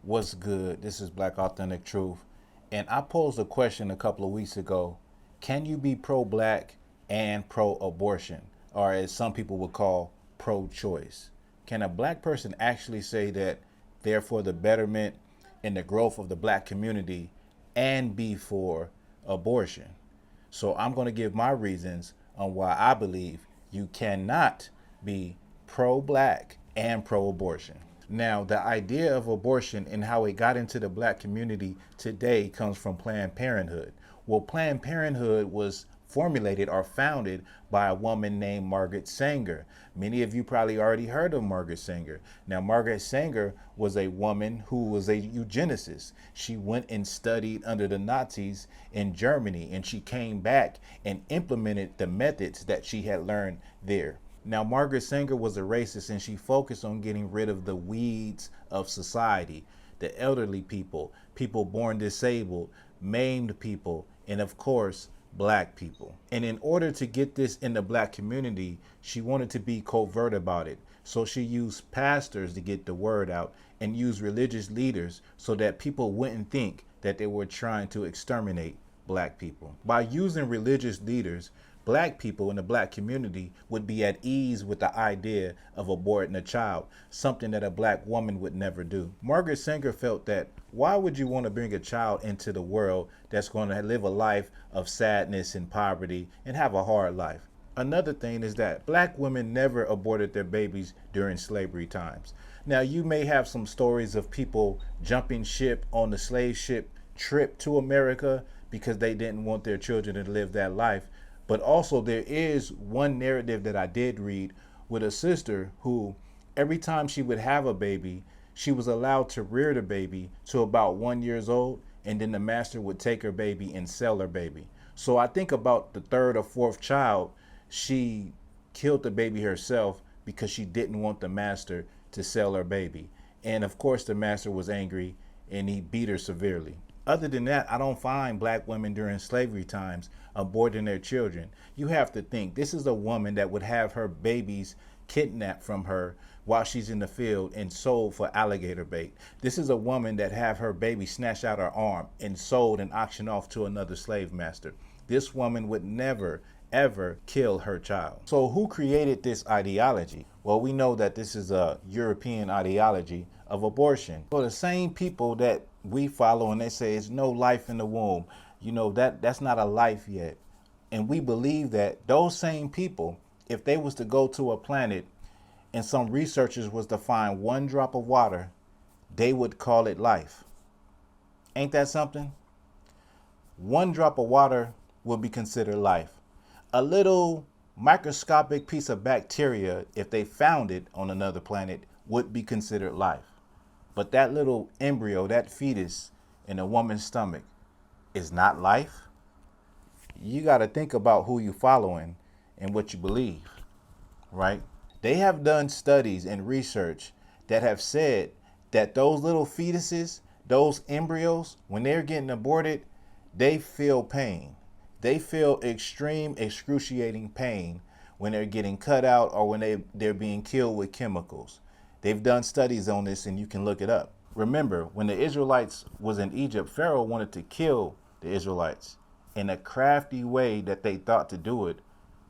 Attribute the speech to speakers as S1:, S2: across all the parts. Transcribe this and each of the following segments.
S1: What's good? This is Black Authentic Truth. And I posed a question a couple of weeks ago. Can you be pro black and pro abortion? Or as some people would call pro choice? Can a black person actually say that they're for the betterment and the growth of the black community and be for abortion? So I'm going to give my reasons on why I believe you cannot be pro black and pro abortion. Now, the idea of abortion and how it got into the black community today comes from Planned Parenthood. Well, Planned Parenthood was formulated or founded by a woman named Margaret Sanger. Many of you probably already heard of Margaret Sanger. Now, Margaret Sanger was a woman who was a eugenicist. She went and studied under the Nazis in Germany, and she came back and implemented the methods that she had learned there. Now, Margaret Sanger was a racist, and she focused on getting rid of the weeds of society, the elderly people, people born disabled, maimed people, and of course, black people. And in order to get this in the black community, she wanted to be covert about it. So she used pastors to get the word out and used religious leaders so that people wouldn't think that they were trying to exterminate black people. By using religious leaders, black people in the black community would be at ease with the idea of aborting a child, something that a black woman would never do. Margaret Sanger felt that why would you want to bring a child into the world that's going to live a life of sadness and poverty and have a hard life? Another thing is that black women never aborted their babies during slavery times. Now, you may have some stories of people jumping ship on the slave ship trip to America because they didn't want their children to live that life. But also, there is one narrative that I did read with a sister who, every time she would have a baby, she was allowed to rear the baby to about 1 year old, and then the master would take her baby and sell her baby. So I think about the third or fourth child, she killed the baby herself because she didn't want the master to sell her baby. And of course, the master was angry and he beat her severely. Other than that, I don't find black women during slavery times aborting their children. You have to think, this is a woman that would have her babies kidnapped from her while she's in the field and sold for alligator bait. This is a woman that have her baby snatched out her arm and sold and auctioned off to another slave master. This woman would never, ever kill her child. So who created this ideology? Well, we know that this is a European ideology of abortion. So the same people that we follow and they say it's no life in the womb, that's not a life yet. And we believe that those same people, if they was to go to a planet and some researchers was to find one drop of water, they would call it life. Ain't that something? One drop of water would be considered life. A little microscopic piece of bacteria, if they found it on another planet, would be considered life. But that little embryo, that fetus in a woman's stomach is not life. You got to think about who you're following and what you believe, right? They have done studies and research that have said that those little fetuses, those embryos, when they're getting aborted, they feel pain. They feel extreme, excruciating pain when they're getting cut out or when they're being killed with chemicals. They've done studies on this and you can look it up. Remember, when the Israelites was in Egypt, Pharaoh wanted to kill the Israelites. And a crafty way that they thought to do it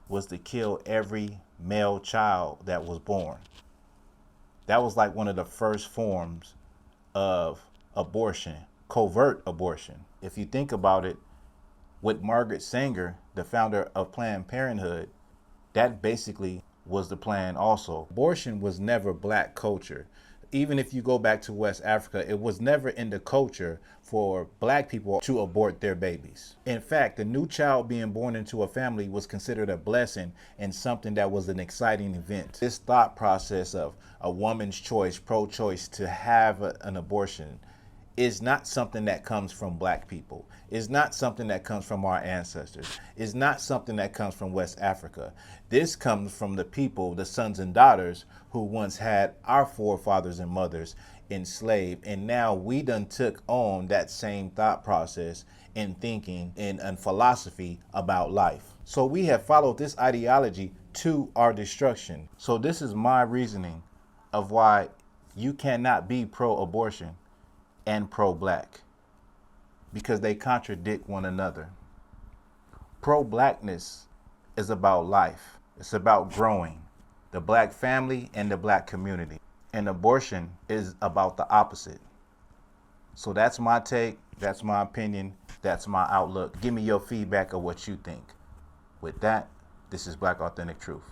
S1: was to kill every male child that was born. That was like one of the first forms of abortion, covert abortion. If you think about it, with Margaret Sanger, the founder of Planned Parenthood, that basically was the plan also. Abortion was never black culture. Even if you go back to West Africa, it was never in the culture for black people to abort their babies. In fact, the new child being born into a family was considered a blessing and something that was an exciting event. This thought process of a woman's choice, pro-choice, to have an abortion is not something that comes from black people. It's not something that comes from our ancestors. It's not something that comes from West Africa. This comes from the people, the sons and daughters who once had our forefathers and mothers enslaved. And now we done took on that same thought process and thinking and philosophy about life. So we have followed this ideology to our destruction. So this is my reasoning of why you cannot be pro-abortion and pro-black because they contradict one another. Pro-blackness is about life. It's about growing, the black family and the black community. And abortion is about the opposite. So that's my take, that's my opinion, that's my outlook. Give me your feedback of what you think. With that, this is Black Authentic Truth.